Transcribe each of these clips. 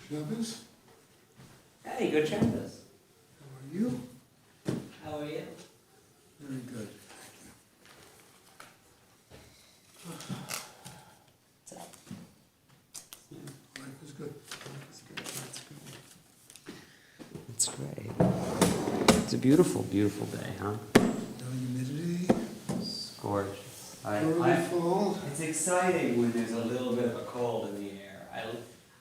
Shabbos. Hey, good Shabbos. How are you? How are you? Very good. What's up? Life is good. It's great. It's a beautiful, beautiful day, huh? No humidity. It's gorgeous. Early fall. It's exciting when there's a little bit of a cold in the air.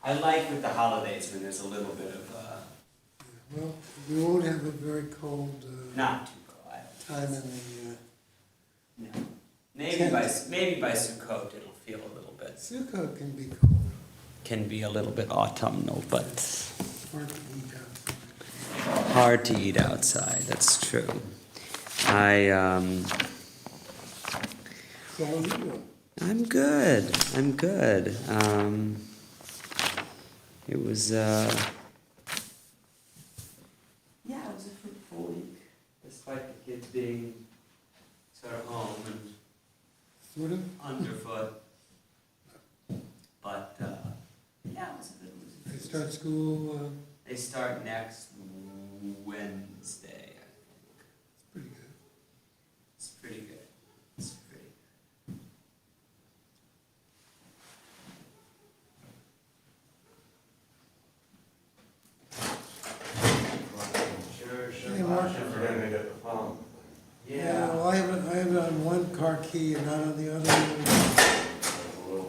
I like with the holidays when there's a little bit of, Well, we won't have a very cold not too cold. time in the. No. Maybe by Sukkot it'll feel a little bit. Sukkot can be cold. Can be a little bit autumnal, but Hard to eat outside. hard to eat outside. That's true. So how are you doing? I'm good. I'm good. It was, yeah, it was a fruitful week, despite the kids being sort of home and Sort of? underfoot. But, yeah, it was a good week. They start school. They start next Wednesday, I think. It's pretty good. It's pretty good. It's pretty good. Sure. Hey, Mark. Forgetting to get the phone. Well, I have it on one car key and not on the other.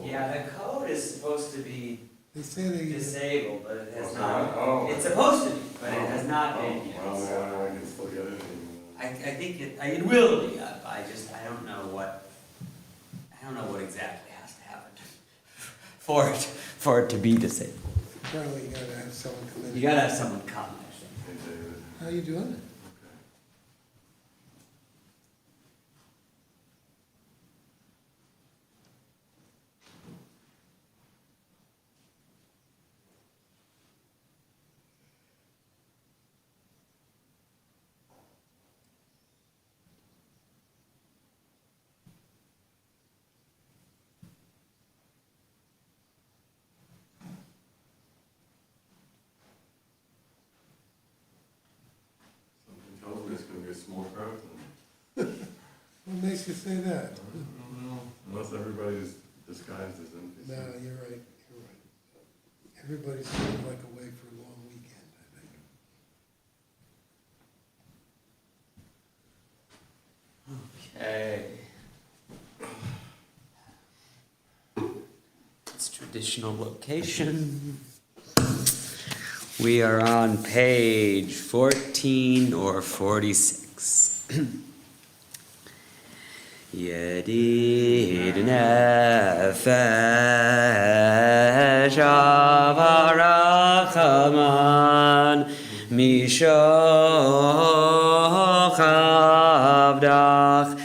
Yeah, the code is supposed to be They say they. disabled, but it has Okay. not. Oh. It's supposed to be, but it has not been yet. Well, So I can still get it. I think it will be. I don't know what exactly has to happen for it to be disabled. Apparently you gotta have someone come in. You gotta have someone come, I think. Hey, David. How you doing? Okay. Something tells me it's gonna be a small crowd tonight. What makes you say that? I don't know, unless everybody's disguised as NPC. No, you're right, you're right. Everybody's sort of like away for a long weekend, I think. Okay. It's traditional location. We are on page 14 or 46. Yedid nefesh avarachaman mishoch avdach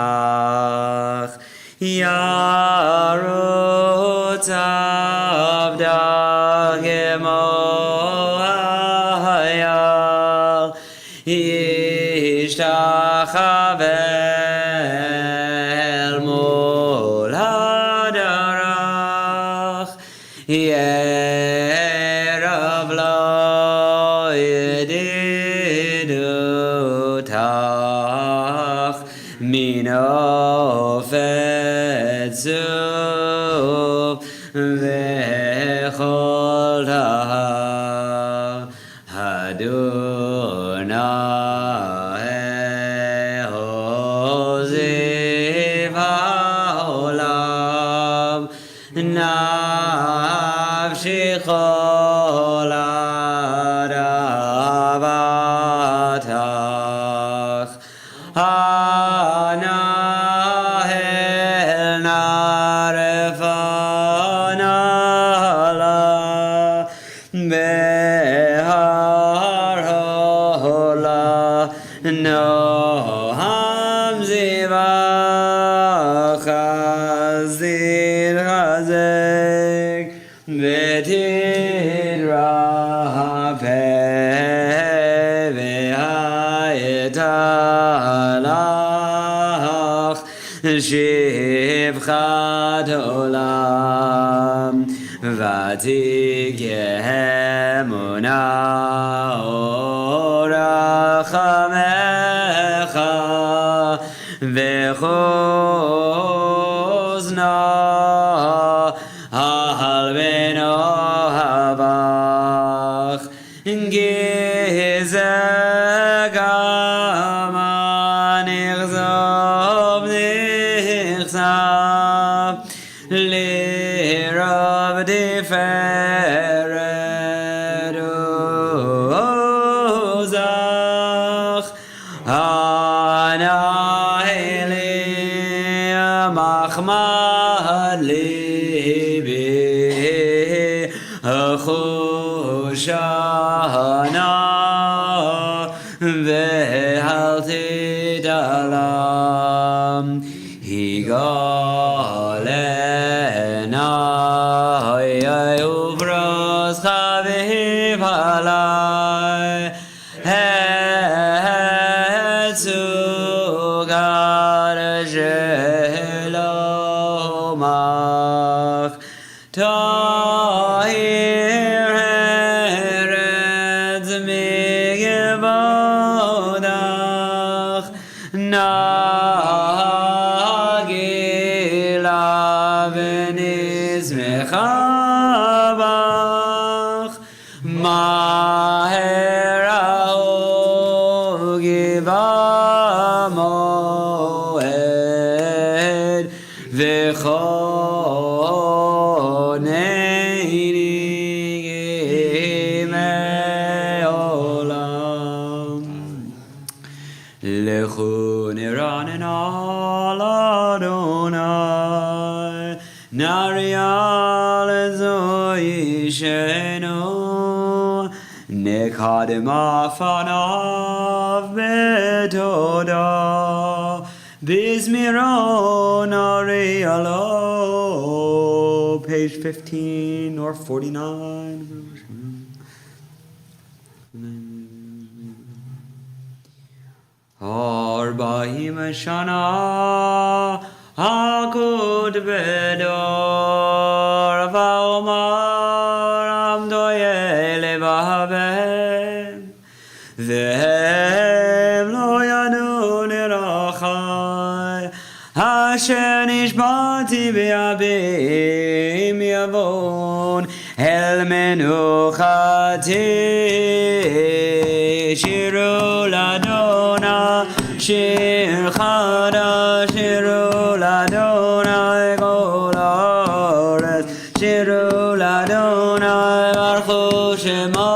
eritzonach yarutz avdach emo hayal Ishtachavel mol hadarach Yerav lo yedidutach Mino fetzuv vechol Adonai Hoziv haolam Nafshi chol adavatach Hanahel narefanala Behar hola Noham zivach chazir chazek v'tidrapeh v'hayetalach Revchat Olam Vatigehemuna Orachamecha Vechozna Ahalveno Havach Gizegama Nichzav Nichzav Lirav Tiferet Ozach Anahili Machmad Libi Achushana Vehalti Dalam Higalena Yayuvros Chaviv Halai Hetzugad Shelomach Tahir Heretz Migibodach Nagila V'nizmechabach Mahera Giva Moed V'choneini Me'olam Lechu niranen al Adonai Narial Ezoyishenu Nekadim afanav betoda Bizmiron Arialo Page 15 or 49 Arba'im Shana Hakud Bedor Va'omar Amdoye Levahavem Vehem Lo Yanu Nirachai Asher Nishbati Be'abim Yavon El Menuchati Shiru Ladona Shir Chada Shiru Ladona Golores Shiru Ladona Barchu Shemo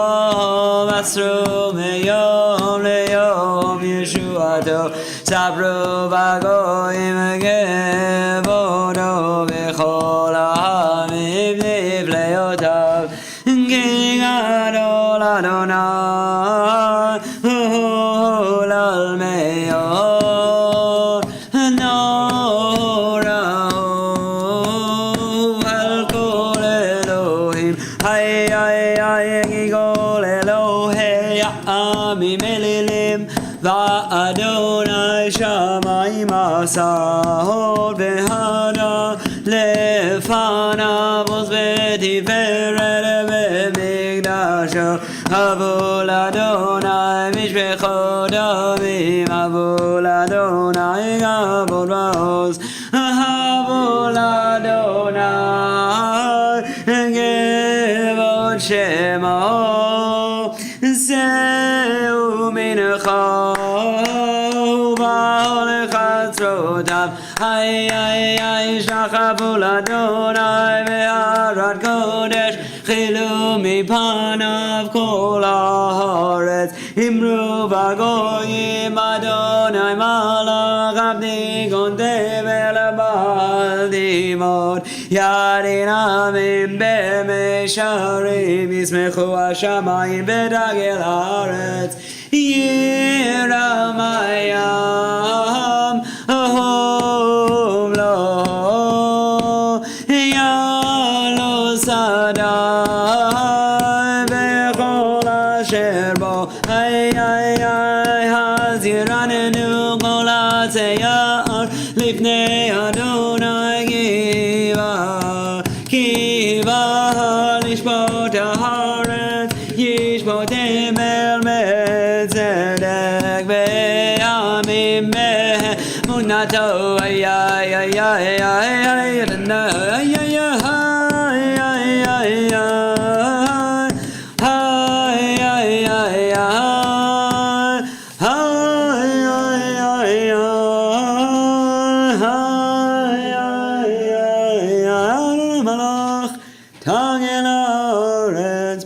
Masru Meyom Leyom Yeshuato Sabru Vagoim Gevodo V'chol Ha'amim Nivleotav King Adol Adonai Ulal Meyor Norah Al Kol Elohim Hay Gigol Elohei Amim Elilim Va'adonai Shamayim Asahol V'hada Lefanav Oz V'tiferet V'migdasho Avol Adonai Mishbechot Avim Avol Adonai Gavol Va'oz Avol Adonai Gevot Shemo Zeu Mincha Ba'ol Chatzrotav Hay Shachavol Adonai Ve'arat Kodesh Chilu Mipanav Kol Haaretz Imru Vagoyim Adonai Malach Abdi Gondev El Baal Dimot Yarin Amim B'Mesharim Yismechu Hashamayim B'Dagel Haaretz Yiramayam Ahom Lo Yalo Sadai B'Chol Asher Bo Ay Haziranenu Kol Hatzeyar Lifnei Adonai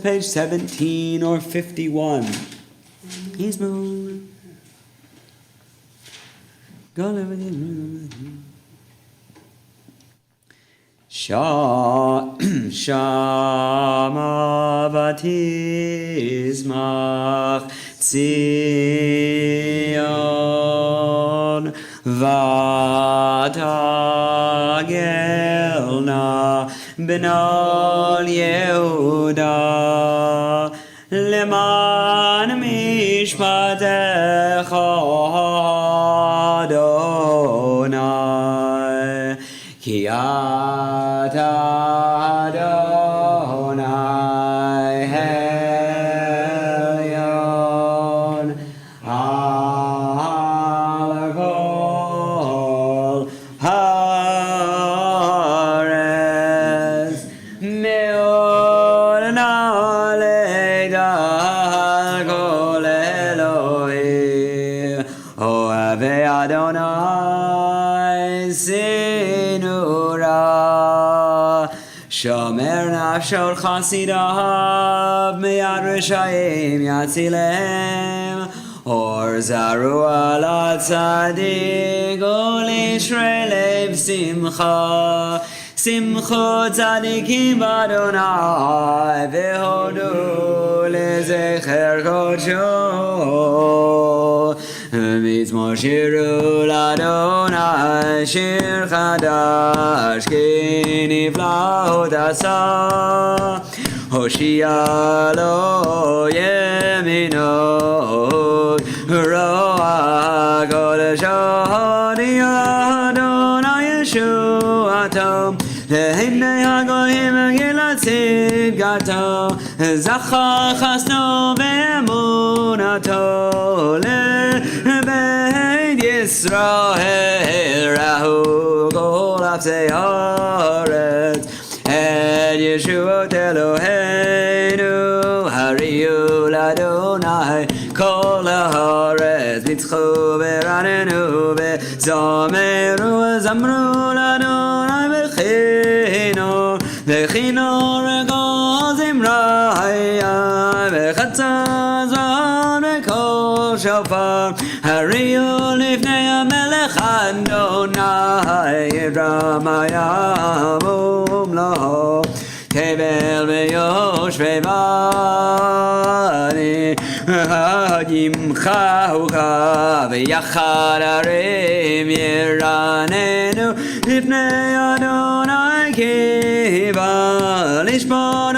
Page 17 or 51. He's moving. Shama batismach Zion vatagelna b'nol Yehuda leman mishpatecha Adonai ki ata Adonai Elyon al kol haaretz me'od na'alei al kol Elohim ohavei Adonai sinura shomer nafshol chasidav miyad rishayim yatzilem or zaru ala tzadik ol yishrei lev simcha simcha tzadikim b'Adonai v'hodu lezecher kodsho Mitzmor shiru l'Adonai shir chadash ki nifla hodasa Hoshia lo yemino roa kodesh hodi Adonai Yeshuato Lehinei hagoyim gilatzid gato Zachar chasno be'emunato Lebeit Yisrael rahu kol afsei haaretz Et Yeshuot Eloheinu hariyu l'Adonai kol haaretz Nitzchu v'ranenu v'zameru v'zamru l'Adonai v'chino regol zimraya v'chatzaz v'har v'kol shofar hariyu lifnei hamelech Adonai yidramaya lo Tevel v'yoshvei bani Yimcha ucha v'yachad arim yiranenu Lifnei Adonai kiva lishmon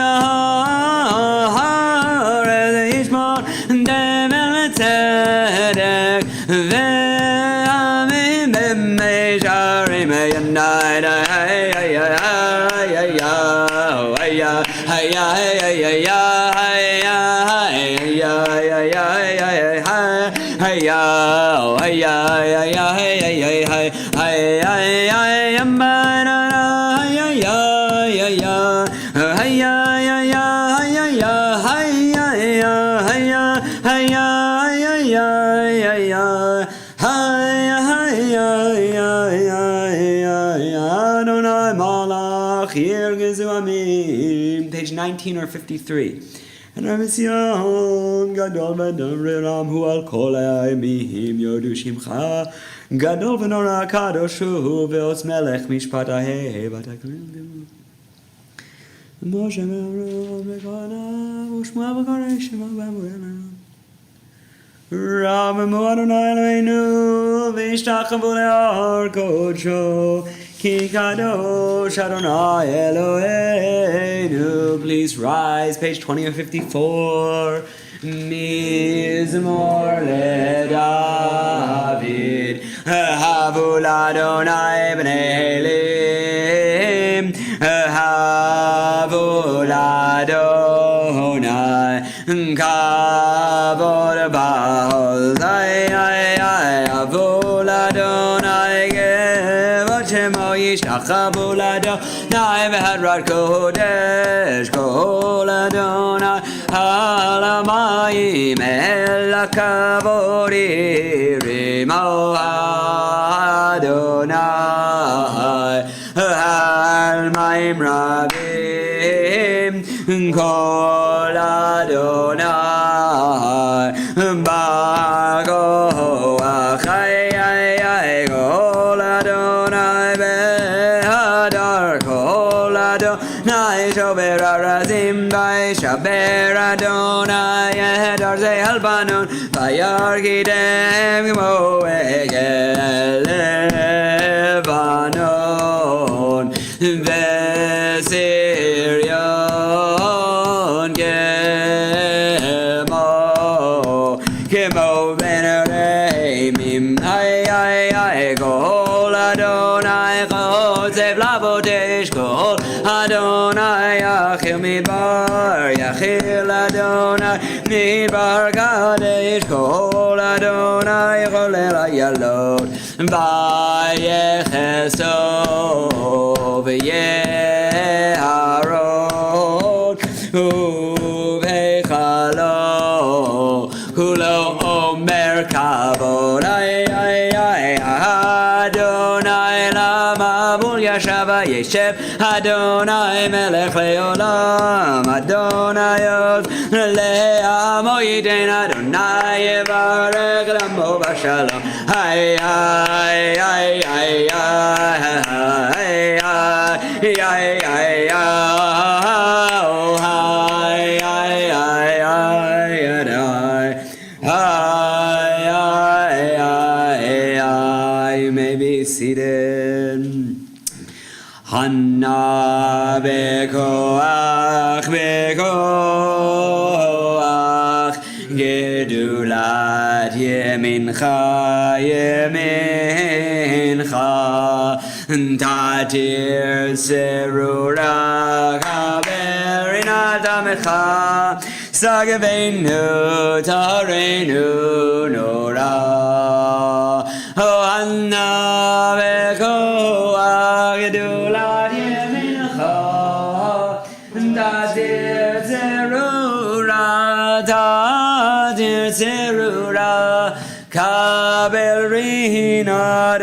haaretz lishmon tevel v'tzedek ve'amim b'meisharim yanai Page 19 or 53. And Ramesyon Gadol v'Damriram hu al kol ha'imim yodu shimcha Gadol v'nora kadoshu ve'otz melech mishpat ha'hei v'takrim Moshe me'arom v'konav u'shma v'koreshim v'amurem Ra'amu Adonai Eloheinu v'ishtachavu le'ar kodsho Ki kadosh Adonai Eloheinu. Please rise, page 20 or 54. Mizmor leDavid, havu l'Adonai b'nei Elim, havu l'Adonai kavod ba'ol, havu l'Adonai gevot shema. Chabul Adonai V'Hadrat Kodesh Kol Adonai Halamayim El Kavodi Rimo Adonai Halmayim Rabim Kol Adonai Bago Achai Kol Adonai Behadar Kol Adonai Shober Arazim Bay Shaber Adonai Yehedar Zehal Banon Bayar Gidem Moegel Lebanon Vesirion Kemo Veneremim Ay Kol Adonai Chotzev Lavodesh Kol Adonai Yachil Midbar Yachil Adonai Midbar Kadesh Kol Adonai Cholel Ayalot Vayechesov Yeharot Uvechalo Kulo Omer Kavod Adonai Lama Bul Yashava Yeshev Adonai Melech Leolam Adonai Yod Le'amo Yitein Adonai Yevarech Lamo Bashalom Hay You may be seated. Hanna bekoach gedulat yemincha tatir serura kaberinat amecha sagavenu tarenu nora Hanna bekoach gedulat yemincha tatir serura kabel rina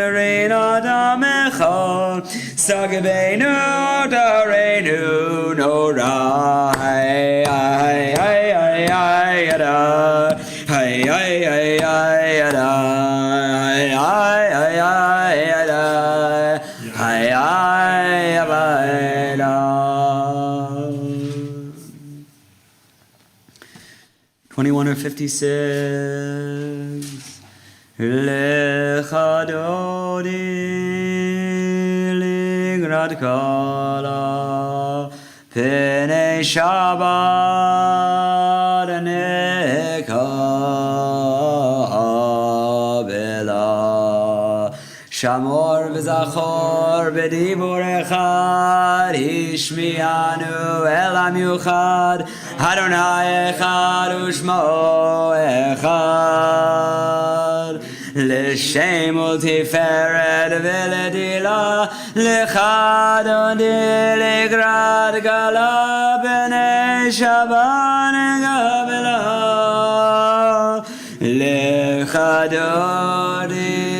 damecha sagavenu tarenu nora $21 or 56. Lechadodi ligrad kala pene Shabbat nekabela Shamor v'zachor b'dibur echad Hishmianu elam yuchad Adonai echad u'shmo echad L'shem u'tiferet v'ledila L'chadodi l'grad gala b'nei Shabbat negabela L'chadodi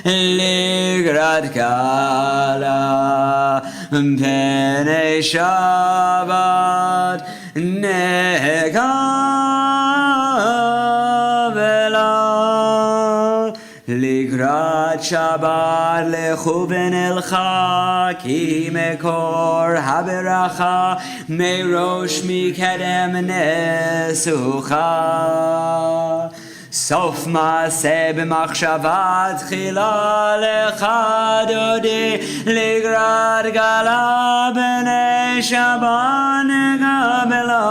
l'grad gala b'nei Shabbat negabela Ligrat Shabbat lechuven elcha ki mekor haberacha merosh mikedem nesucha Sof maaseh b'machshava tchila lecha dodi ligrat gala b'nei Shabbat negabela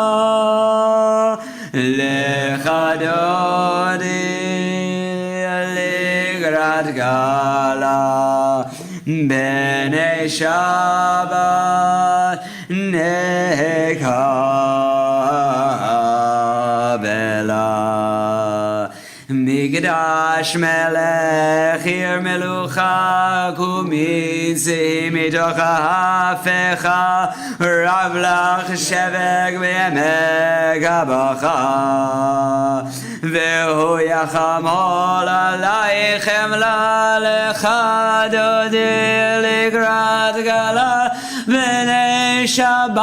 lecha dodi ligrat gala b'nei Shabbat negabela Migdal מקדש מלך עיר מלוכה קומיצי מתוך ההפכה רב לך שבק בעמק הבכה והוא יחמול עלייך חמלה לך דודי לקראת גלה בני שבת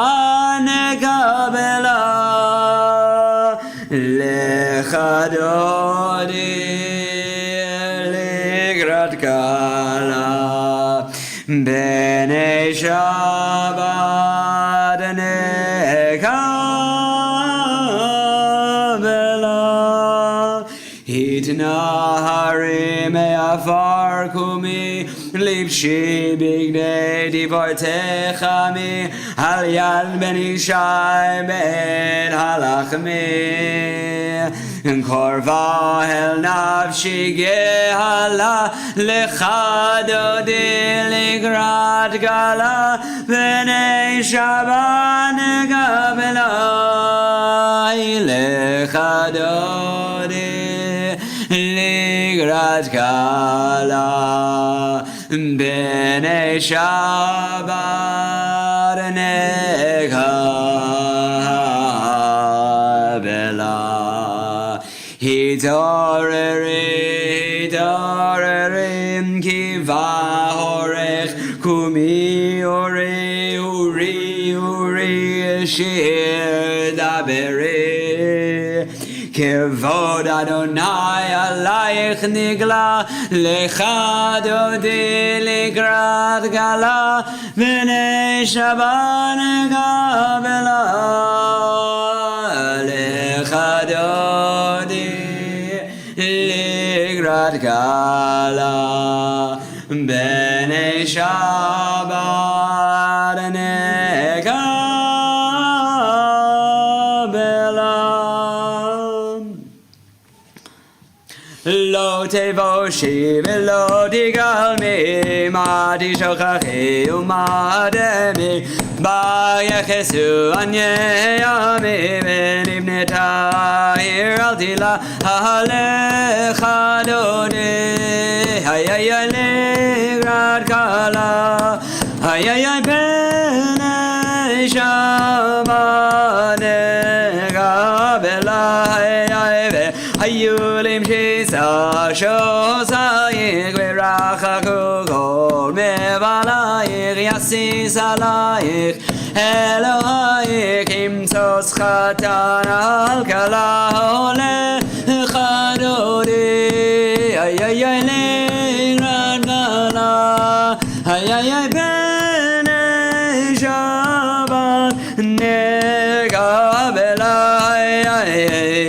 נקבלה לך דודי לקראת גלה בני שבת נקבלה התנערי מעפר קומי לבשי בגדי דיברתך עמי על יד בן ישי בעת הלחמי קרבה אל נפשי גאלה לך דודי לקראת גלה בני שבת נקבלה לך דודי לקראת גלה בני שבת נקבלה התעוררי התעוררי כי בא אורך קומי אורי אורי אורי שיר דברי כבוד אדוני עלייך נגלה לך דודי לקראת גלה בני שבת נקבלה לך דודי לקראת גלה בני שבת נקבלה לא תבושי ולא תגלמי מה תשכחי ומה תדמי ביחסו עניי עמי ונבנתה עיר אל תילה עליך דודי היי לקראת גלה היי בני שבת נקבלה היו למשיסה שוסייך ורחקו כל מבלייך יסיס עלייך אלוהייך ימצוץ חתן על כלה הולך דודי היי לקראת גלה היי בני שבת נקבלה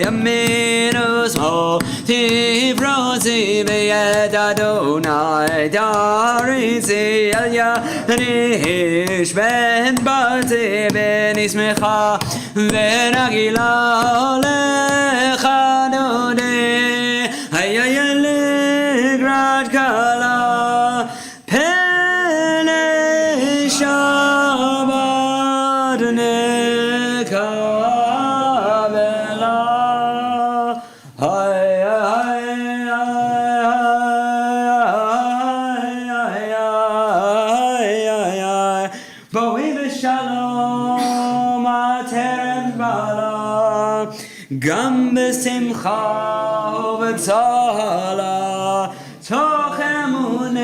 ימינוס מו תפרוצי ביד אדוני תריצי על ידיש בן ברתי ונשמחה ונגילה הולך דודי היי לקראת גלה פני שבת נקבלה בואי בשלום הטרם בלה גם בשמחה ובצהלה תוך אמוני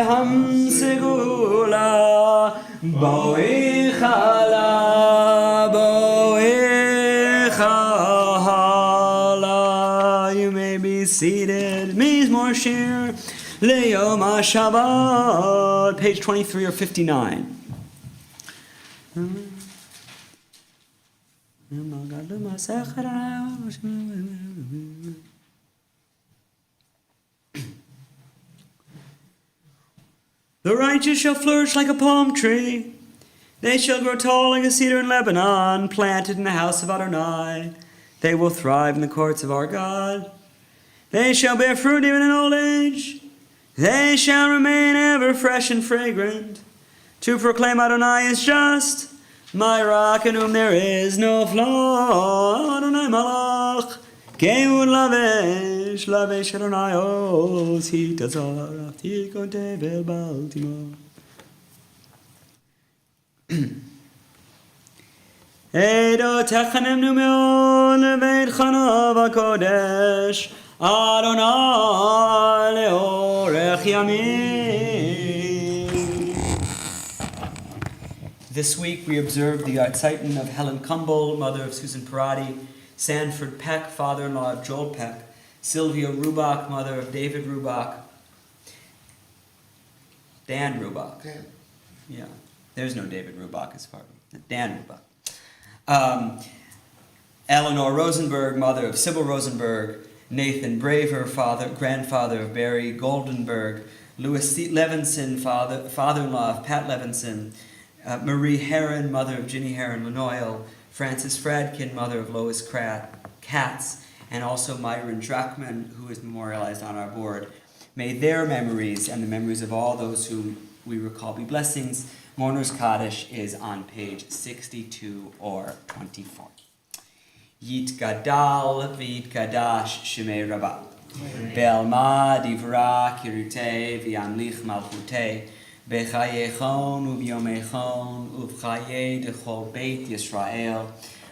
המסגולה בואי חלה בואי חלה You may be seated מזמור שיר ליום השבת page 23 or 59 The righteous shall flourish like a palm tree. They shall grow tall like a cedar in Lebanon, planted in the house of Adonai. They will thrive in the courts of our God. They shall bear fruit even in old age. They shall remain ever fresh and fragrant. To proclaim Adonai is just, my rock in whom there is no flaw. Adonai Malach, Geun lavesh, lavesh Adonaios, hitazar, tikon tevel baltimore. Edo techanem numeon leveit chanav HaKodesh, Adonai leorech yamin. This week we observed the Zeiten of Helen Kumble, mother of Susan Parati, Sanford Peck, father-in-law of Joel Peck, Sylvia Rubach, mother of David Rubach, Dan Rubach. Dan. Yeah, there's no David Rubach as far as Dan Rubach. Eleanor Rosenberg, mother of Sybil Rosenberg, Nathan Braver, grandfather of Barry Goldenberg, Louis Levinson, father-in-law of Pat Levinson, Marie Heron, mother of Ginny Heron Lanoil, Frances Fradkin, mother of Lois Katz, and also Myron Drachman, who is memorialized on our board. May their memories and the memories of all those whom we recall be blessings. Mourner's Kaddish is on page 62 or 24. Yit Gadal V'Yit Gadash Shemei Rabbah. Be'alma Divra Kirutei V'Yamlich Malchutei B'chayechon U'B'yomechon U'B'chayei Dechol Beit Yisrael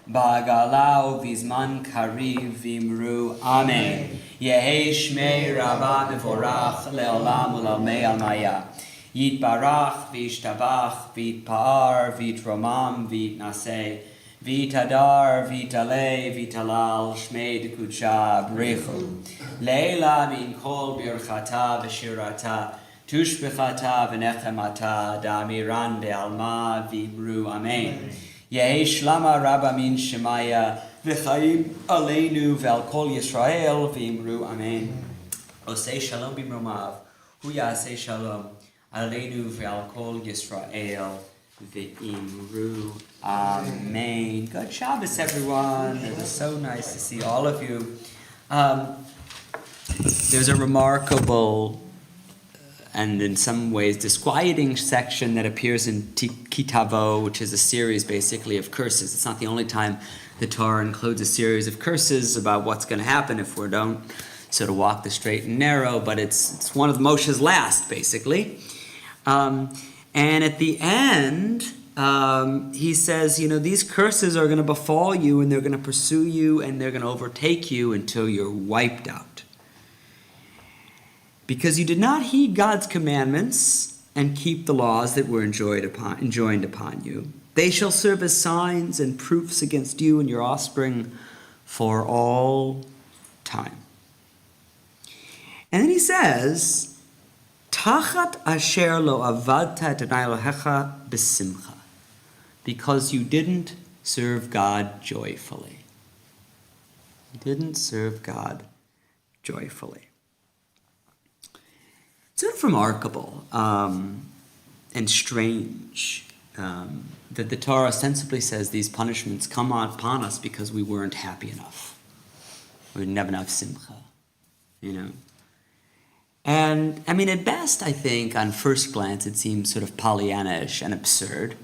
Ba'agala U'Vizman Kariv V'Imru Amen. Yehei Shmei Rabbah Mevorach Le'olam U'Lalmei Almaya. Yitbarach v'yishtabach v'yitpa'ar v'yitromam v'yitnaseh v'yitadar v'yitaleh v'yitalal shmei d'kudsha b'rechu leila min kol birchata v'shirata tushbechata v'nechemata da'amiran be'alma v'imru amen. Yehi shlama rabba min shemaya v'chaim aleinu ve'al kol Yisrael v'imru amen. Osei shalom b'mromav hu yaseh shalom Aleinu ve'al kol Yisrael ve'imru. Amen. Good Shabbos, everyone. It was so nice to see all of you. There's a remarkable and in some ways disquieting section that appears in Kitavo, which is a series basically of curses. It's not the only time the Torah includes a series of curses about what's going to happen if we don't sort of walk the straight and narrow, but it's one of Moshe's last, basically. And at the end, he says, these curses are going to befall you and they're going to pursue you and they're going to overtake you until you're wiped out. Because you did not heed God's commandments and keep the laws that were enjoined upon you. They shall serve as signs and proofs against you and your offspring for all time. And then he says, Tachat asher lo avadta et Adonai Elohecha b'simcha, because you didn't serve God joyfully. You didn't serve God joyfully. It's sort of remarkable and strange that the Torah ostensibly says these punishments come upon us because we weren't happy enough. We didn't have enough simcha, And, at best, I think, on first glance, it seems sort of Pollyanna-ish and absurd,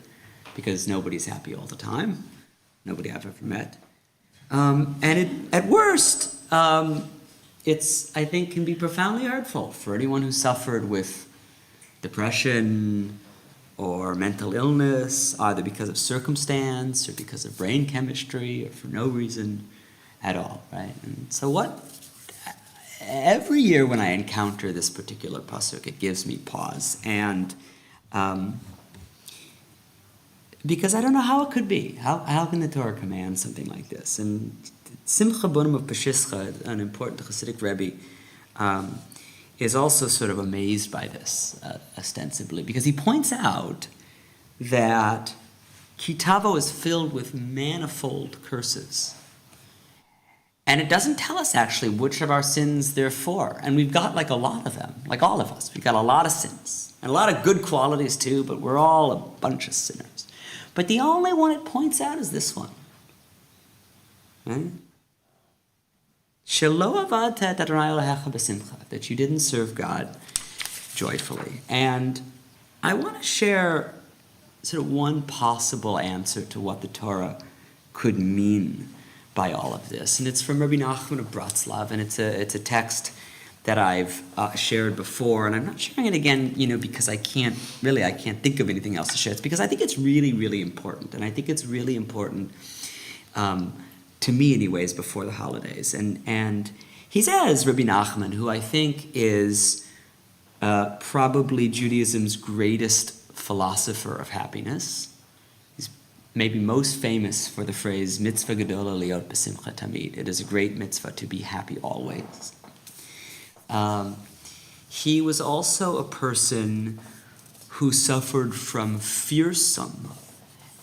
because nobody's happy all the time. Nobody I've ever met. At worst, it's, I think, can be profoundly hurtful for anyone who suffered with depression or mental illness, either because of circumstance or because of brain chemistry or for no reason at all, right? And so every year when I encounter this particular pasuk, it gives me pause, and because I don't know how it could be. How can the Torah command something like this? And Simcha Bonim of Peshischa, an important Hasidic Rebbe, is also sort of amazed by this, ostensibly, because he points out that Kitavo is filled with manifold curses. And it doesn't tell us actually which of our sins they're for. And we've got a lot of them, like all of us. We've got a lot of sins. And a lot of good qualities too, but we're all a bunch of sinners. But the only one it points out is this one. That you didn't serve God joyfully. And I want to share sort of one possible answer to what the Torah could mean by all of this. And it's from Rabbi Nachman of Bratslav, and it's a text that I've shared before, and I'm not sharing it again, because I can't think of anything else to share. It's because I think it's really, really important, and I think it's really important to me, anyways, before the holidays. And he says, Rabbi Nachman, who I think is probably Judaism's greatest philosopher of happiness. He's maybe most famous for the phrase mitzvah gedola liot b'simcha tamid. It is a great mitzvah to be happy always. He was also a person who suffered from fearsome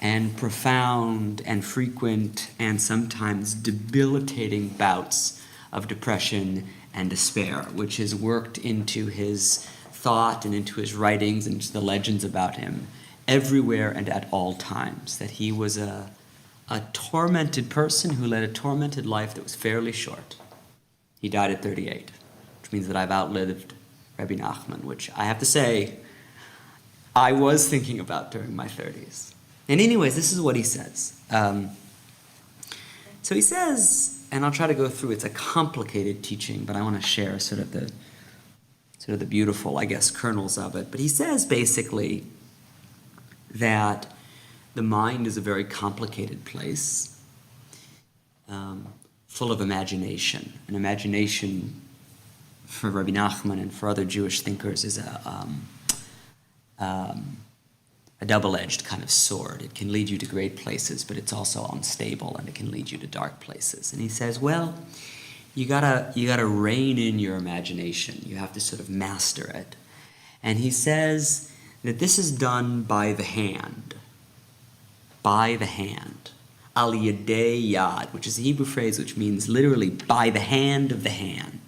and profound and frequent and sometimes debilitating bouts of depression and despair, which is worked into his thought and into his writings and into the legends about him everywhere and at all times, that he was a tormented person who led a tormented life that was fairly short. He died at 38. Which means that I've outlived Rabbi Nachman, which I have to say, I was thinking about during my 30s. And anyways, this is what he says. So he says, and I'll try to go through, it's a complicated teaching, but I want to share sort of the beautiful, I guess, kernels of it. But he says basically that the mind is a very complicated place, full of imagination. And imagination, for Rabbi Nachman and for other Jewish thinkers, is a double-edged kind of sword. It can lead you to great places, but it's also unstable, and it can lead you to dark places. And he says, well, you gotta rein in your imagination. You have to sort of master it. And he says that this is done by the hand. By the hand. Al yadei yad, which is a Hebrew phrase which means literally by the hand of the hand.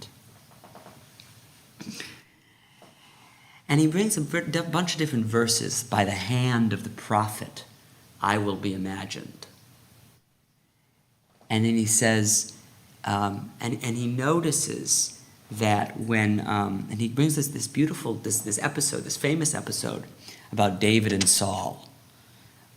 And he brings a bunch of different verses. By the hand of the prophet, I will be imagined. And then he says, and he notices that when, and he brings us this beautiful, this episode, this famous episode about David and Saul.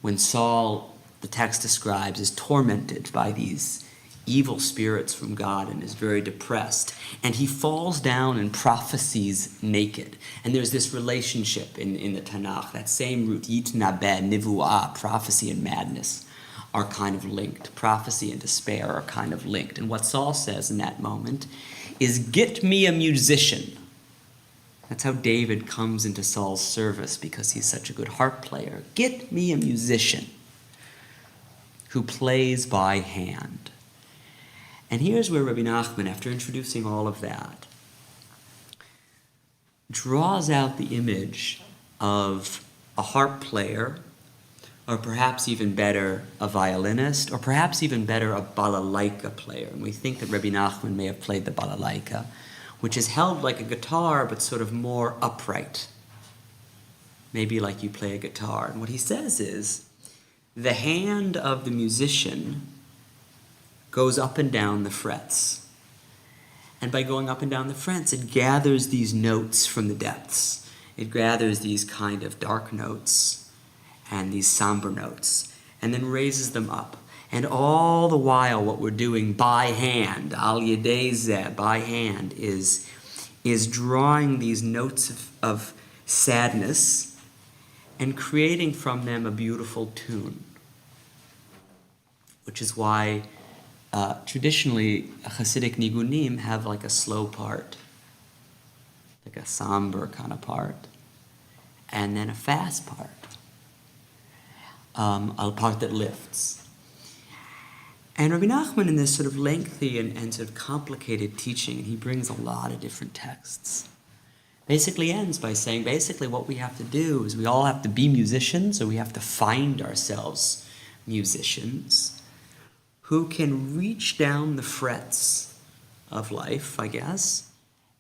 When Saul, the text describes, is tormented by these evil spirits from God and is very depressed. And he falls down and prophesies naked. And there's this relationship in the Tanakh, that same root, yitnabeh, nivuah, prophecy and madness, are kind of linked. Prophecy and despair are kind of linked. And what Saul says in that moment is, get me a musician. That's how David comes into Saul's service, because he's such a good harp player. Get me a musician who plays by hand. And here's where Rabbi Nachman, after introducing all of that, draws out the image of a harp player, or perhaps even better, a violinist, or perhaps even better, a balalaika player. And we think that Rabbi Nachman may have played the balalaika, which is held like a guitar, but sort of more upright. Maybe like you play a guitar. And what he says is, the hand of the musician goes up and down the frets. And by going up and down the frets, it gathers these notes from the depths. It gathers these kind of dark notes and these somber notes, and then raises them up. And all the while, what we're doing by hand, al yedei zeh, by hand, is drawing these notes of sadness and creating from them a beautiful tune. Which is why traditionally Hasidic nigunim have like a slow part, like a somber kind of part, and then a fast part, a part that lifts. And Rabbi Nachman, in this sort of lengthy and sort of complicated teaching, and he brings a lot of different texts, basically ends by saying, basically what we have to do is we all have to be musicians, or we have to find ourselves musicians who can reach down the frets of life, I guess,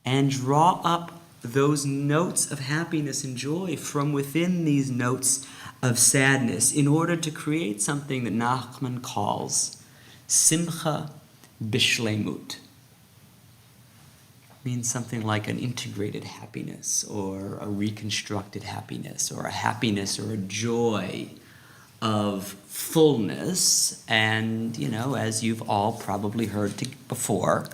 and draw up those notes of happiness and joy from within these notes of sadness in order to create something that Nachman calls simcha bishleimut. Means something like an integrated happiness, or a reconstructed happiness, or a happiness or a joy of fullness. And, as you've all probably heard before,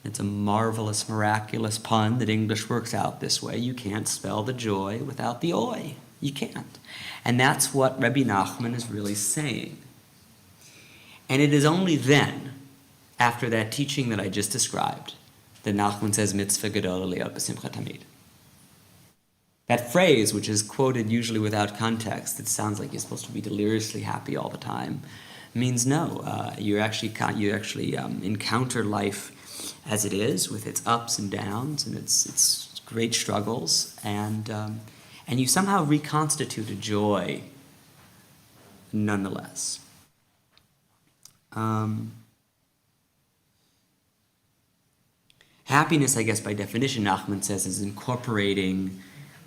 it's a marvelous, miraculous pun that English works out this way. You can't spell the joy without the oi. You can't. And that's what Rabbi Nachman is really saying. And it is only then, after that teaching that I just described, that Nachman says, mitzvah gedola liot b'simcha tamid. That phrase, which is quoted usually without context, it sounds like you're supposed to be deliriously happy all the time, means no. You actually encounter life as it is, with its ups and downs and its great struggles, and you somehow reconstitute a joy nonetheless. Happiness, I guess, by definition, Nachman says, is incorporating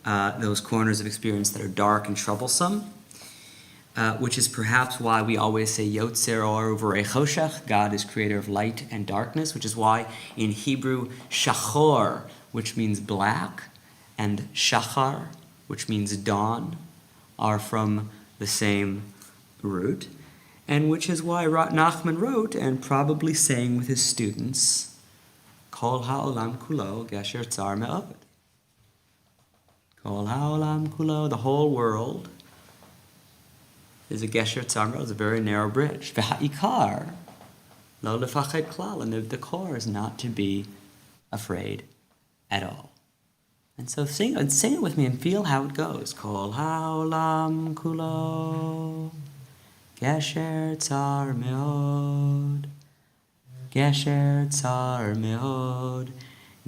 those corners of experience that are dark and troublesome, which is perhaps why we always say Yotzer or Vorei Choshech, God is creator of light and darkness, which is why in Hebrew Shachor, which means black, and Shachar, which means dawn, are from the same root, and which is why Nachman wrote and probably sang with his students, Kol ha'olam kulo gesher tzar me'od. Kol ha'olam kulo, the whole world, is a gesher tzar me'od, is a very narrow bridge. V'ha'ikar lo lefached klal, and the core is not to be afraid at all. And so sing it with me and feel how it goes. Kol ha'olam kulo gesher tzar me'od. Gesher tzar me'od,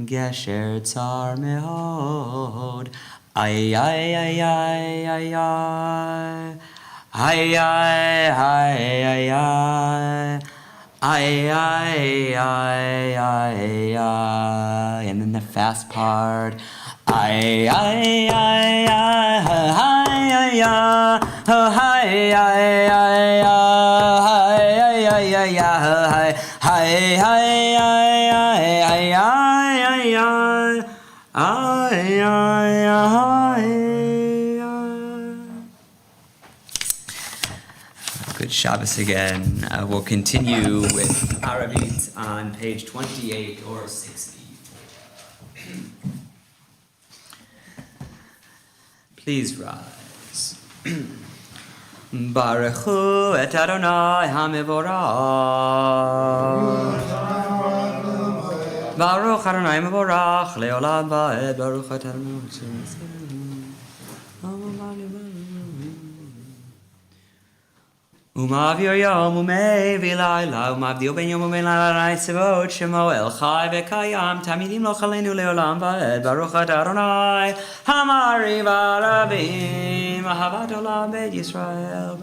gesher tzar me'od. Ay, ay, ay, ay, ay, ay. Ay, ay, ay, ay, ay. Ay, ay, ay, ay, ay. And then the fast part. Ay, ay, ay, ay, ay, ay, ay. Ay, ay, ay, ay. Hi, hi, hi, Good Shabbos again. We'll continue with Aravit on page 28 or 60. Please rise. Baruch hu et Adonai HaMevorach. Baruch Adonai Mevorach leolam va'ed. Baruch et Adonai Umavir yom umevi laila umavdio ben yom umevi laila tzivot shemo el chai v'kayam tamidim lo chalenu leolam va'ed. Baruch et Adonai hamari v'arabim ahavat olam beit Yisrael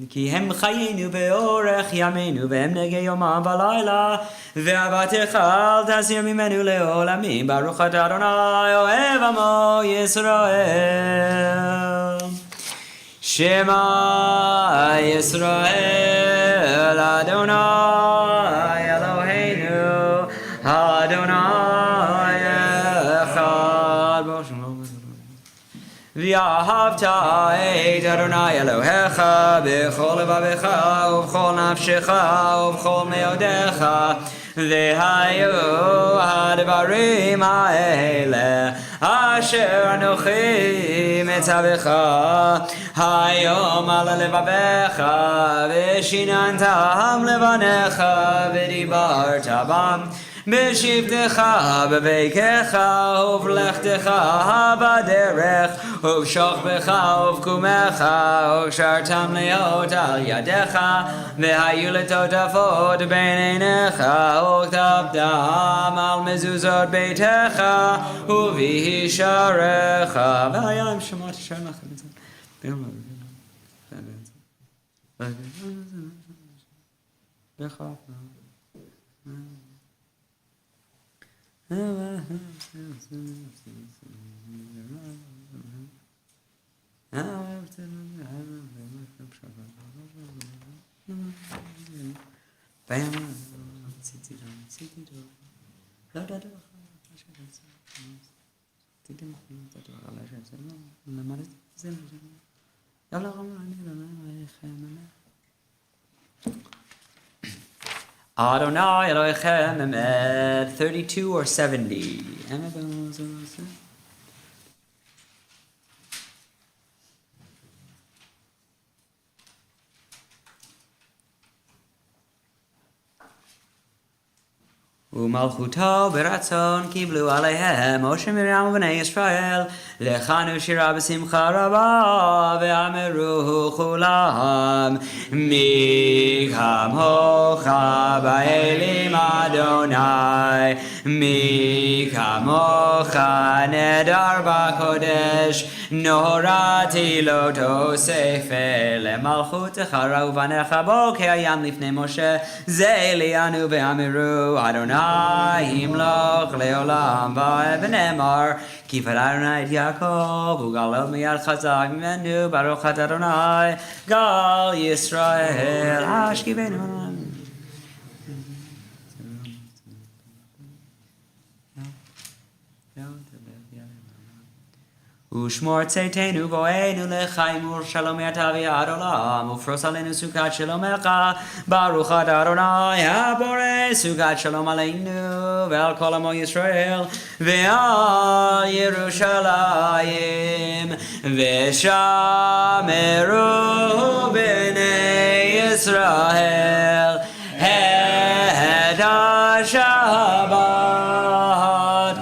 כי הם חיינו באורך ימינו והם נגי יומם ולילה ואהבתך אל תסיר ממנו לעולמים. ברוך אתה אדוני אוהב עמו ישראל. שמע ישראל אדוני אלוהינו אדוני אחד. ואהבת את אדוני אלוהיך בכל לבבך ובכל נפשך ובכל מאודיך. והיו הדברים האלה אשר אנוכי מצווך היום על לבביך ושיננתם לבניך ודיברת בם בשבתך בביתך ובלכתך בדרך ובשוכבך ובקומך וקשרתם להיות על ידיך והיו לטוטפות בין עיניך וכתבתם על מזוזות ביתך ובשעריך. והיה אם שמעתי שם לכם את זה. Adonai Elohechem Emet 32 or 70. Umalchuto beratzon kiblu aleihem Moshe Miriam u'bnei Yisrael lechanu shira b'simcha rabba ve'ameru chulam mi kamocha ba'elim Adonai mi kamocha nedar b'kodesh norati lo tosefe lemalchutecha ra'uvanecha bo ke'ayam lifnei Moshe ze lianu ve'ameru Adonai Himloch leolam va'ebenemar Kifar Adonai et Yaakov Ugalot miyad chazak mimenu Baruch at Adonai Gal Yisrael Hashkivenu Ushmor tzeitenu vo'enu lechaimur shalom yatavi ad olam ufros aleinu sukat shalom echa Baruch at Adonai habore sukat shalom aleinu ve'al kol amo Yisrael ve'al Yerushalayim ve'shameru b'nei Yisrael et ha-Shabbat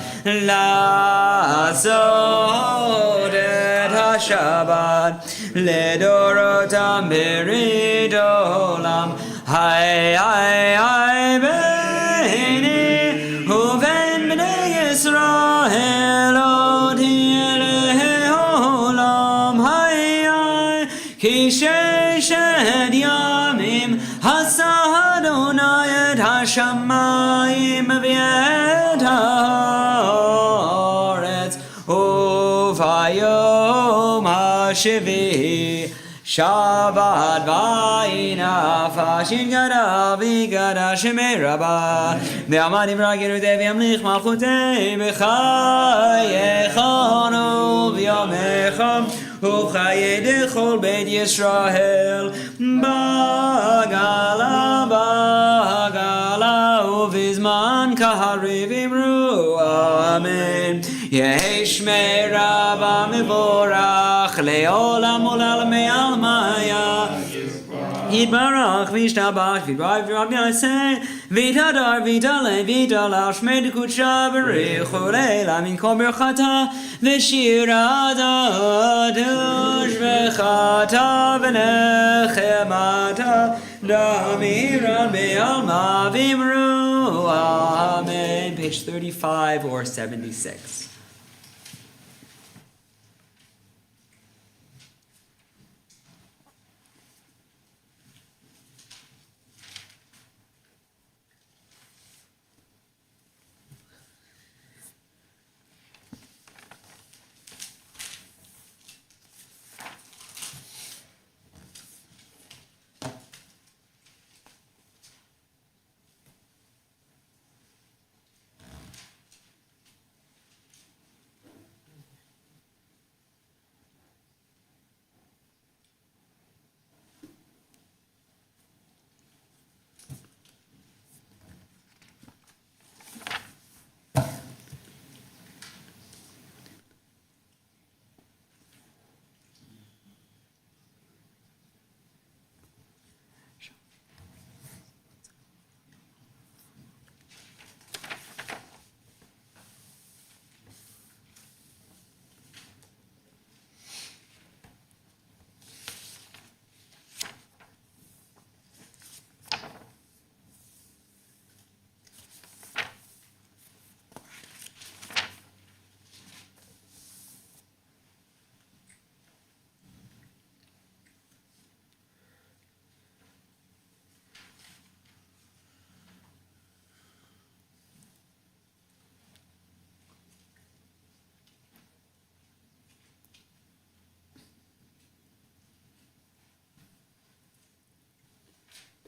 la'asot et ha-Shabbat ledorotam berid olam hay beini uven b'nei Yisrael oti le'olam hay ki sheshet yamim hasa Adonai et ha-shamayim v'et ha'aretz uvayom ha-shvi'i Shabbat va'inaf Shin gada v'gada shemei rabbah Ve'amadim ragiru devi amlich malchutei b'chayechon u'v'yomechom u'chaye dechol beit Yisrael Bagala u'vizman kahariv imru Amen Yehi shmei rabbah mevorach le'olam u'l'alamei almaya Yitbarach v'yishtabach v'yidvav v'yirav yaseh v'yitadar v'yidaleh v'yidalach shmei dekutsha b'rich u'leila min kol birchata v'shirata dush v'chata v'nechemata damiran be'alma v'imru Amen. Page 35 or 76.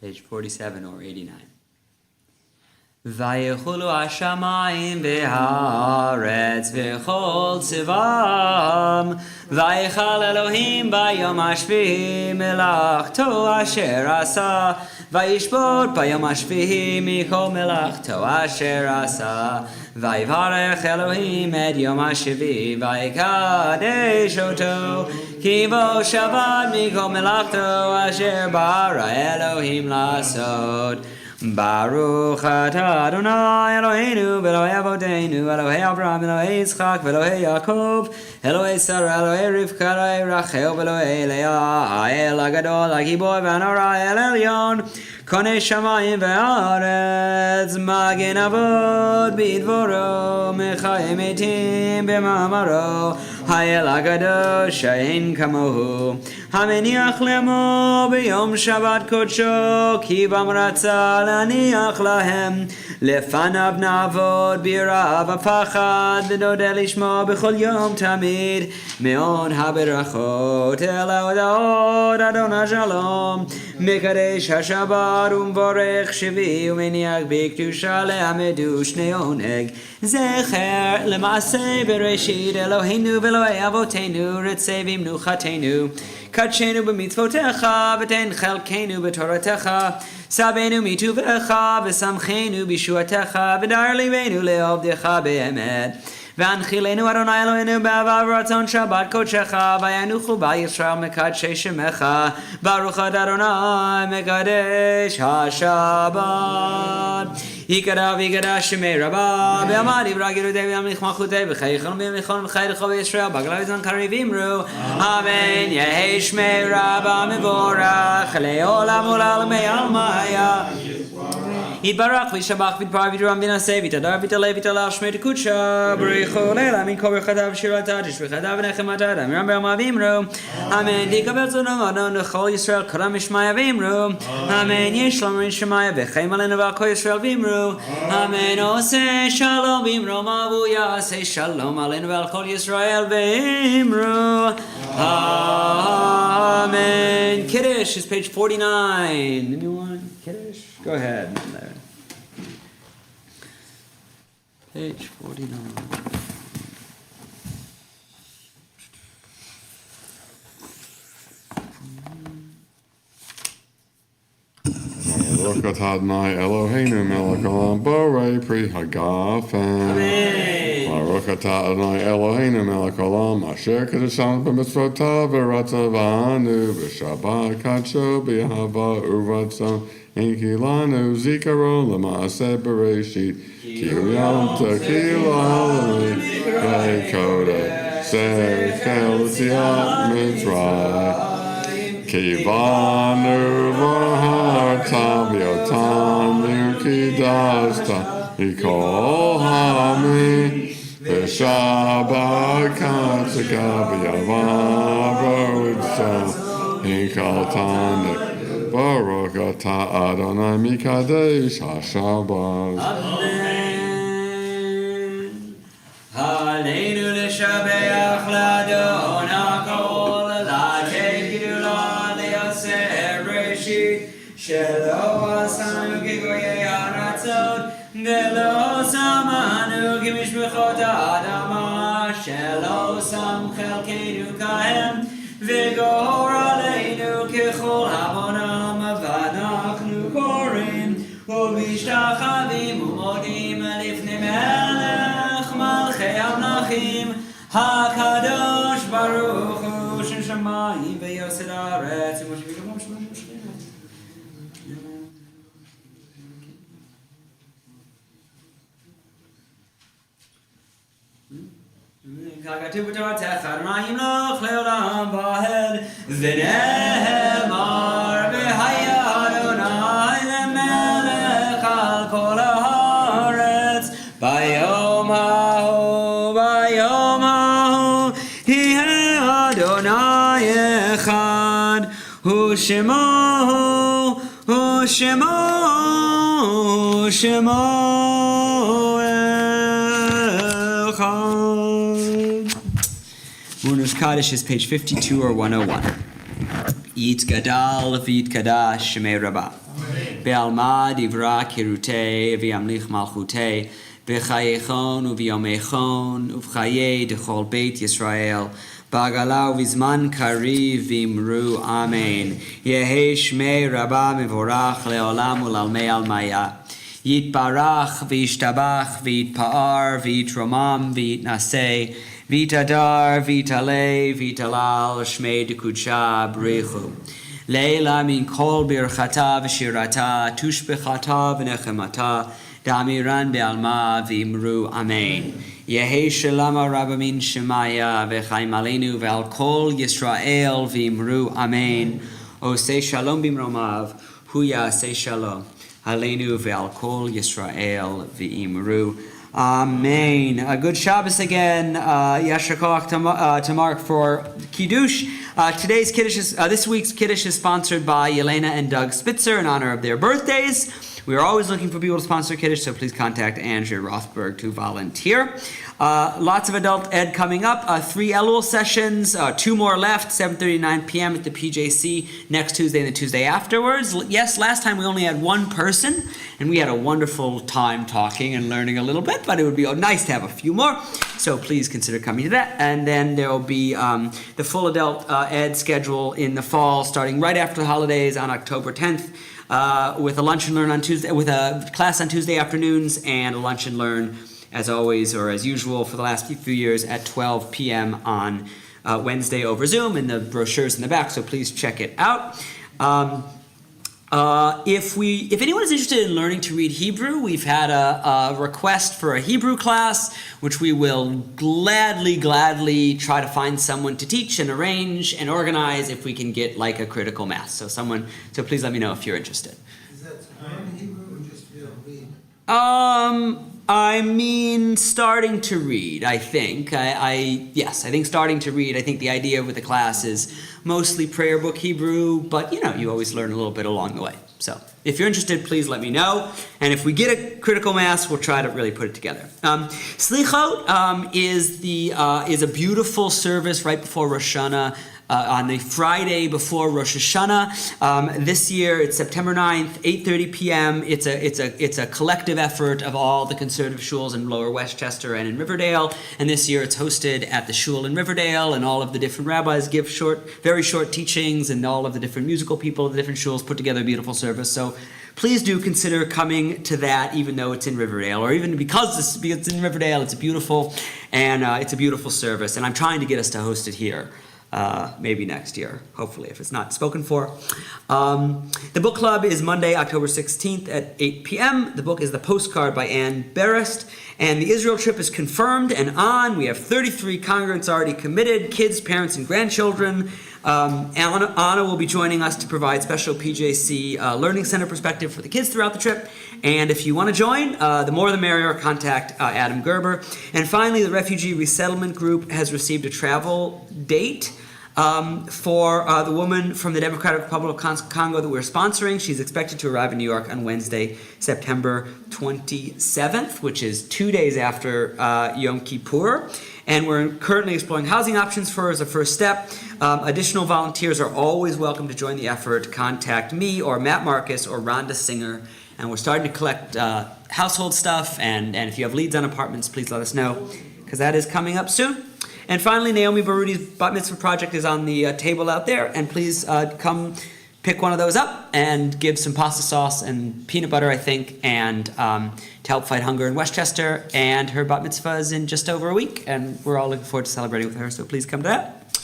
Page 47 or 89. ויחולו השמיים והארץ וכל צבאם ויכל אלוהים ביום השביעי מלאכתו אשר עשה וישבות ביום השביעי מכל מלאכתו אשר עשה ויברך אלוהים את יום השביעי ויקדש אותו כי בו שבת מכל מלאכתו אשר ברא אלוהים לעשות ברוך אתה אדוני אלוהינו ואלוהי אבותינו אלוהי אברהם אלוהי יצחק ואלוהי יעקב אלוהי שרה אלוהי רבקה אלוהי רחל ואלוהי לאה האל הגדול הגיבור והנורא האל עליון קונה שמיים וארץ מגן אבות בדברו מחיים מתים במאמרו האל הקדוש שאין כמוהו המניח למו ביום שבת קודשו כי בם רצה להניח להם לפניו נעבוד ביראה ופחד ונודה לשמו בכל יום תמיד מאוד הברכות אל ההודעות אדון השלום מקדש השבת ומבורך שביעי ומניח בקדושה לעמדו שני עונג זכר למעשה בראשית אלוהינו ואלוהי אבותינו רצה במנוחתנו קדשנו במצוותיך ותן חלקנו בתורתך סבנו מטובך ושמחנו בישועתך ודר ליבנו לעבדך באמת והנחילנו אדוני אלוהינו באהבה ורצון שבת קודשך וינוחו בה ישראל מקדשי שמך ברוך אתה אדוני מקדש השבת יקדש ויקדש שמי רבה בעמד יברא גדותי וימליך מלכותי בחיי חלום בימיכון וחי לכל ישראל בגלה וזמן קריב אמרו אמן יהי שמי רבה מבורך לעולם ולעולמי עלמיה יתברך וישבח ויתפאר ויתרום וינשא ויתהדר ויתעלה ויתהלל שמי תקודשה בריחו לילה מן כל ברכתה ושירתה תשבחתה ונחמתה דמירם ברמה ואמרו אמן תקבל צונם אדון לכל ישראל קרא משמיה ואמרו אמן ישלום מן שמיה וחיים עלינו ועל כל ישראל ואמרו אמן עושה שלום ואמרו מבו יעשה שלום עלינו ועל כל ישראל ואמרו amen. Kiddush is page 49. Anyone? Kiddush? Go ahead. Page 49. Baruch atah Adonai Eloheinu melech haolam borei pri hagafen. Baruch atah Adonai Eloheinu melech haolam asher kedeshanu b'mitzvotav v'ratzavanu b'shabbat kadsho b'ahava u'ratzon inkilanu zikaro l'maaseh bereshit ki hu yom tekilah v'kodesh sekel l'tziat mitzrayim Kivanu v'hartam yotam yukidasta Ikol hami v'shabbat katzaka v'yavava v'tzah Ikal tane Baruch atah Adonai mikadesh ha-Shabbat Amen. Haleinu l'shabeach l'Adon HaKol שלא עשנו כגויי הארצות ולא שמנו כמשפחות האדמה שלא שם חלקנו כהם וגור עלינו ככל המונם ואנחנו קוראים ומשתחווים ומודים לפני מלך מלכי המלכים הקדוש ברוך הוא שם שמיים ויוסד הארץ ומושיב כמום שלום שלום כתוב בתורתך אדוני ימלוך לעולם ועד ונאמר והיה אדוני למלך על כל הארץ ביום ההוא יהיה אדוני אחד ושמו Munoz Kaddish is page 52 or 101. Yit Gadal v'Yit Kadash Shemei Rabbah. Be'alma divra kirute v'yamlich malchute v'chayechon u'v'yomechon u'v'chaye dechol beit Yisrael b'agalau v'zman kariv v'imru amen. Yehi shmei rabba mevorach le'olam u'lalmei almaya. Yitbarach v'yishtabach v'yitpa'ar v'yitromam v'yitnaseh v'yitadar v'yitaleh v'yitalal shmei dekudsha b'richu. Leila min kol birchata v'shirata tushbechata v'nechemata damiran be'alma v'imru amen. Yehi shalama rabba min shemaya v'chaim aleinu ve'al kol Yisrael v'imru amen. Oseh shalom b'mromav hu ya'aseh shalom aleinu ve'al kol Yisrael v'imru amen. A good Shabbos again. Yasher koach to Mark for Kiddush. Today's Kiddush this week's Kiddush is sponsored by Yelena and Doug Spitzer in honor of their birthdays. We are always looking for people to sponsor Kiddush, so please contact Andrea Rothberg to volunteer. Lots of adult ed coming up. 3 Elul sessions, 2 more left, 7:30 to 9 p.m. at the PJC next Tuesday and the Tuesday afterwards. Yes, last time we only had one person, and we had a wonderful time talking and learning a little bit, but it would be nice to have a few more. So please consider coming to that. And then there will be the full adult ed schedule in the fall, starting right after the holidays on October 10th. With a lunch and learn on Tuesday, with a class on Tuesday afternoons, and a lunch and learn, as always or as usual for the last few years, at 12 p.m. on Wednesday over Zoom, and the brochure's in the back, so please check it out. If anyone is interested in learning to read Hebrew, we've had a request for a Hebrew class, which we will gladly try to find someone to teach and arrange and organize if we can get like a critical mass. So please let me know if you're interested. Is that to learn Hebrew or just read? I mean, starting to read, I think. Yes, I think starting to read. I think the idea with the class is mostly prayer book Hebrew, but you always learn a little bit along the way. So if you're interested, please let me know. And if we get a critical mass, we'll try to really put it together. Slichot is a beautiful service right before Rosh Hashanah. On the Friday before Rosh Hashanah. This year it's September 9th, 8:30 p.m. It's a collective effort of all the conservative shuls in Lower Westchester and in Riverdale. And this year it's hosted at the shul in Riverdale, and all of the different rabbis give very short teachings, and all of the different musical people of the different shuls put together a beautiful service. So please do consider coming to that, even though it's in Riverdale, or even because it's in Riverdale. It's beautiful, and it's a beautiful service. And I'm trying to get us to host it here. Maybe next year, hopefully, if it's not spoken for. The book club is Monday, October 16th at 8 p.m. The book is The Postcard by Ann Berest. And the Israel trip is confirmed and on. We have 33 congregants already committed, kids, parents, and grandchildren. Anna will be joining us to provide special PJC Learning Center perspective for the kids throughout the trip. And if you want to join, the more the merrier, contact Adam Gerber. And finally, the Refugee Resettlement Group has received a travel date for the woman from the Democratic Republic of Congo that we're sponsoring. She's expected to arrive in New York on Wednesday, September 27th, which is 2 days after Yom Kippur. And we're currently exploring housing options for her as a first step. Additional volunteers are always welcome to join the effort. Contact me or Matt Marcus or Rhonda Singer. And we're starting to collect household stuff. And if you have leads on apartments, please let us know, because that is coming up soon. And finally, Naomi Baruti's Bat Mitzvah project is on the table out there. And please come pick one of those up and give some pasta sauce and peanut butter, I think, and to help fight hunger in Westchester. And her Bat Mitzvah is in just over a week, and we're all looking forward to celebrating with her, so please come to that.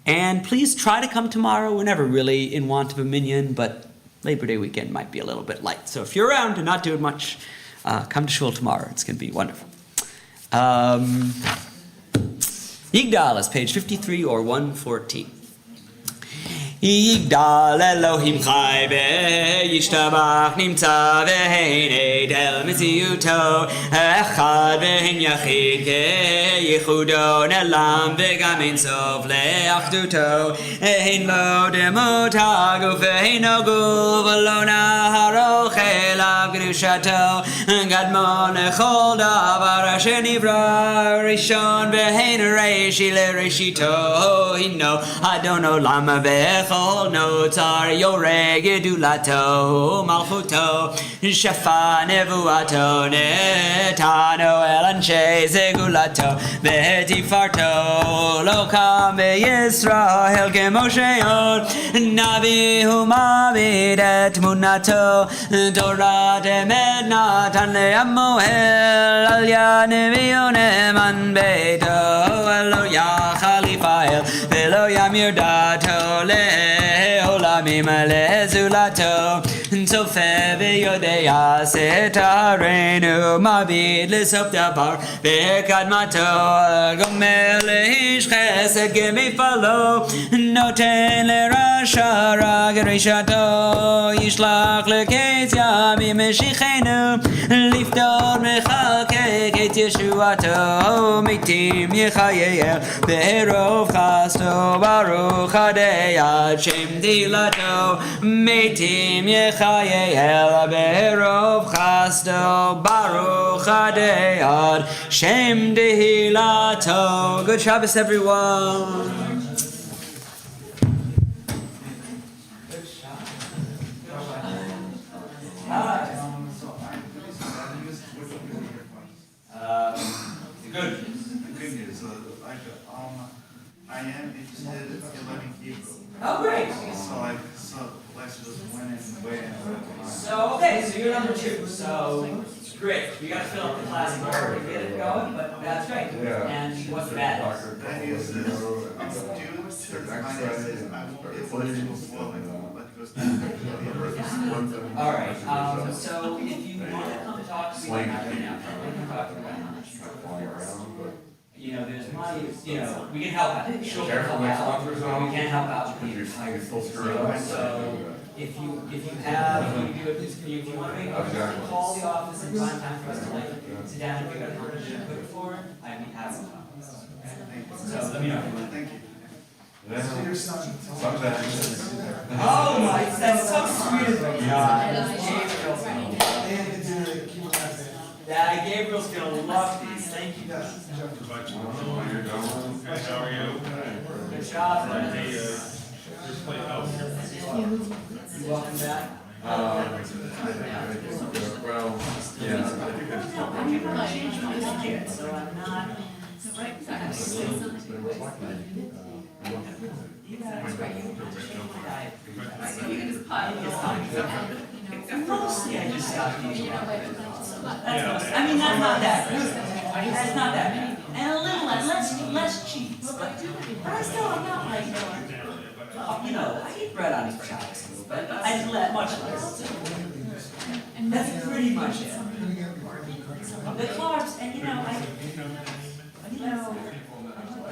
And please try to come tomorrow. We're never really in want of a minyan, but Labor Day weekend might be a little bit light. So if you're around and not doing much, come to shul tomorrow. It's going to be wonderful. Yigdal is page 53 or 114. Yigdal Elohim chai v'yishtabach nimtza v'heinei del mitziyuto echad v'hin yachid ke'yichudo nelam v'gam ein sof le'achduto ein lo demut haguf v'ein no guv v'lo naharoch elav kedushato gadmon echol davar asher nivra rishon v'ein reishi le'reshito hino adon olam v'ech bechol notar yoreg gedulato malchuto shafa nevuato netano el anshe zegulato vetifarto lo kame Yisrael kemosheon navi humavid et munato Torah demed natan leamohel al yanevionem an beito elo ya khalifael velo yamir dato leolamim lezulato Sofe veyodea setarenu mavid lisop dabar bekadmato gomel ish chesed gemi falo noten lerasha ragarishato yishlach leketz yamim meshichenu liftor mechalkek et yeshuato mitim yechayel berov chasto baruch adei ad shem dilato mitim yechayel berov chasto baruch adei ad shem dilato. Good Shabbos, everyone. Good. Good news. I am interested in learning Hebrew. Oh, great. So let's just win and win. So, okay, so you're number 2. So, great. We got to fill up the class more to get it going, but that's great. Yeah. And what's bad? That is due to finances, I won't be able to swallow, but because All right. So, if you want to come talk to me right now, we can talk to you right now. You know, there's money, you know, we can help out. She'll help out. We can help out with the entire thing. So, if you have, if you want to make a call the office and find time for us to like sit down and figure out how much to put it for, I'd be happy to talk. So, let me know. Thank you. Oh my, that's so sweet of you. Yeah, Gabriel's gonna love these. Thank you. How are you? Good job. Hey, just play house. You welcome back. Well, yeah, I think I just don't I'm gonna change my ticket, so I'm not. Mostly I just stopped using it. I mean, that's not that great. That's not that bad. And a little less cheese. But I still am not like, you know, I eat bread on these chops, but I just let much less. That's pretty much it. The carbs, and you know,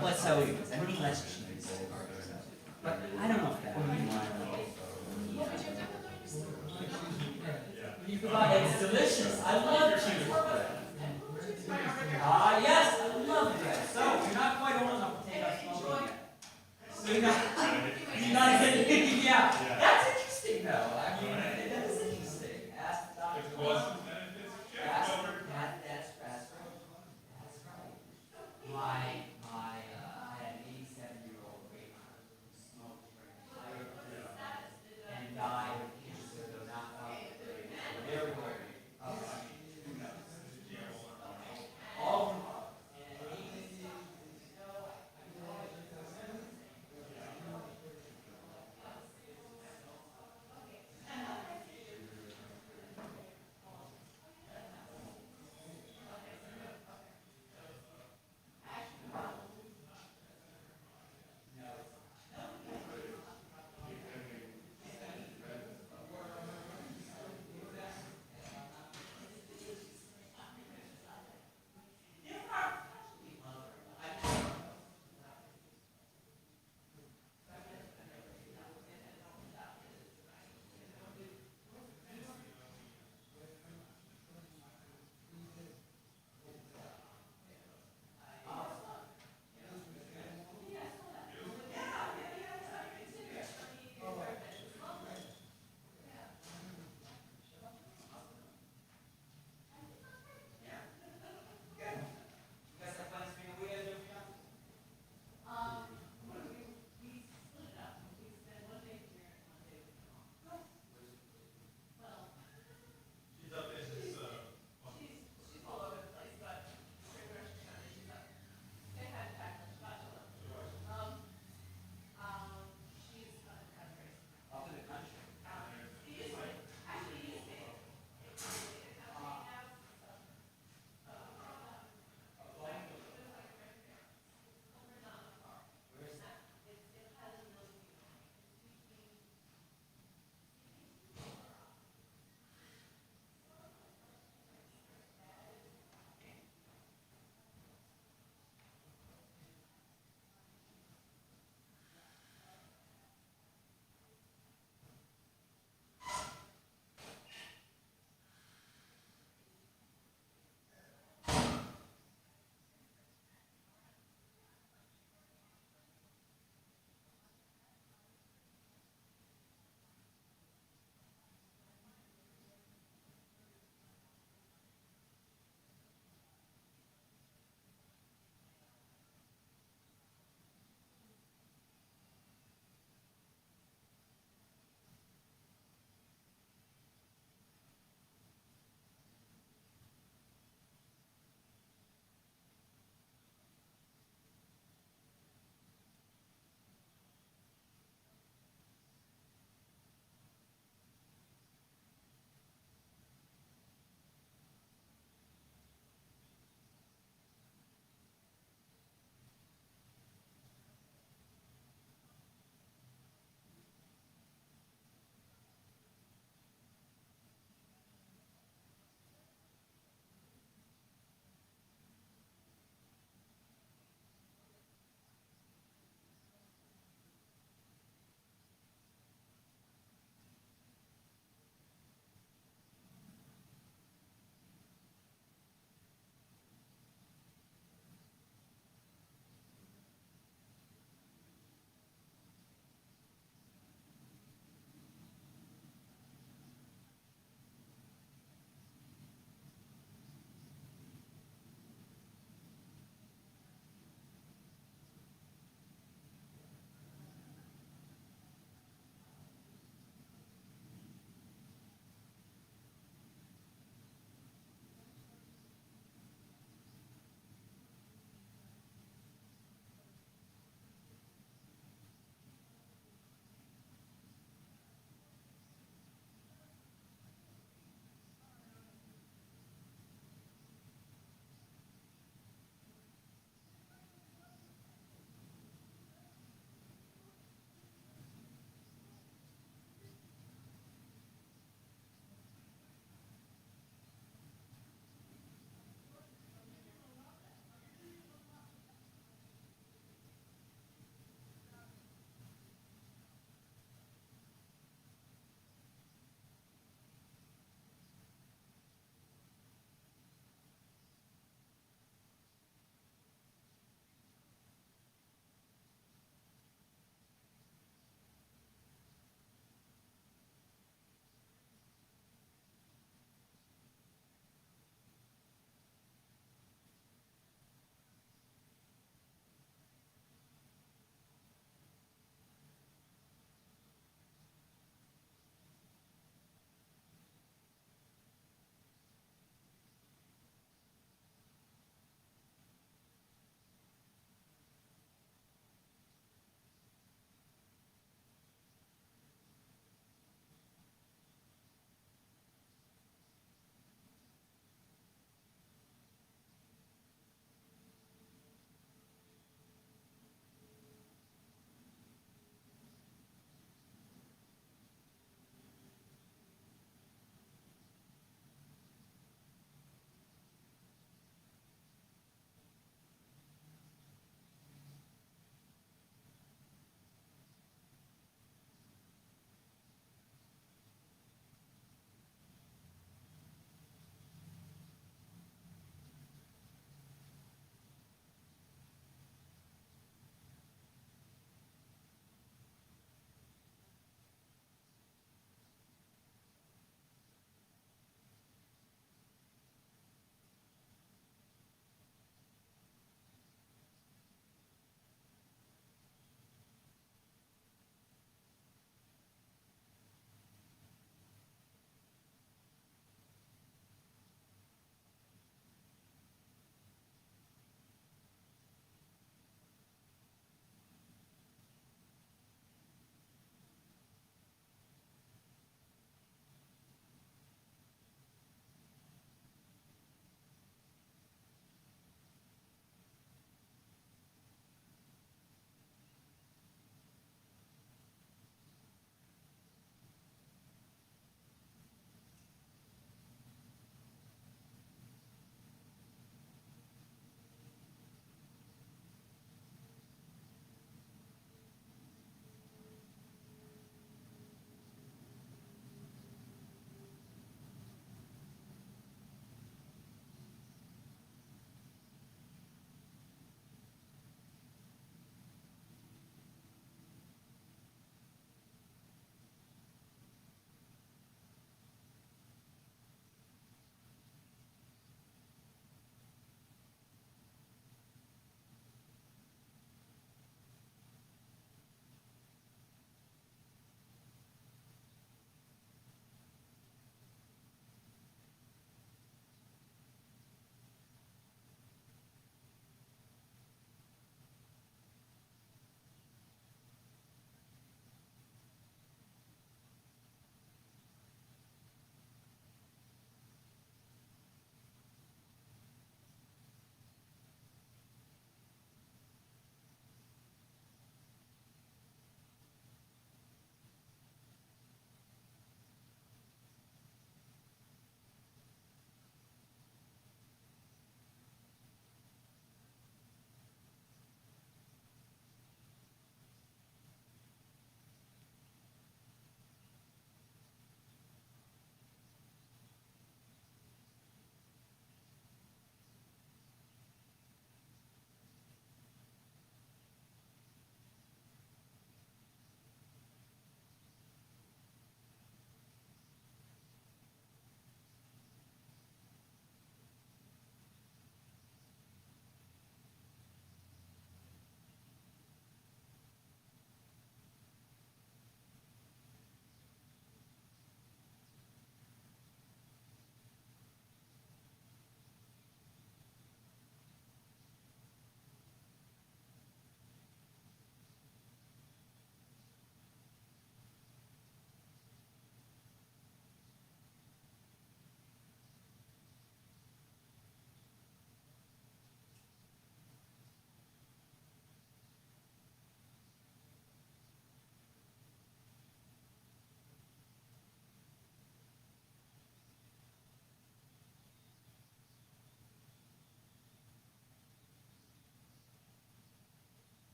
what's so pretty less cheese. But I don't know if that. It's delicious. I love cheese. Yeah.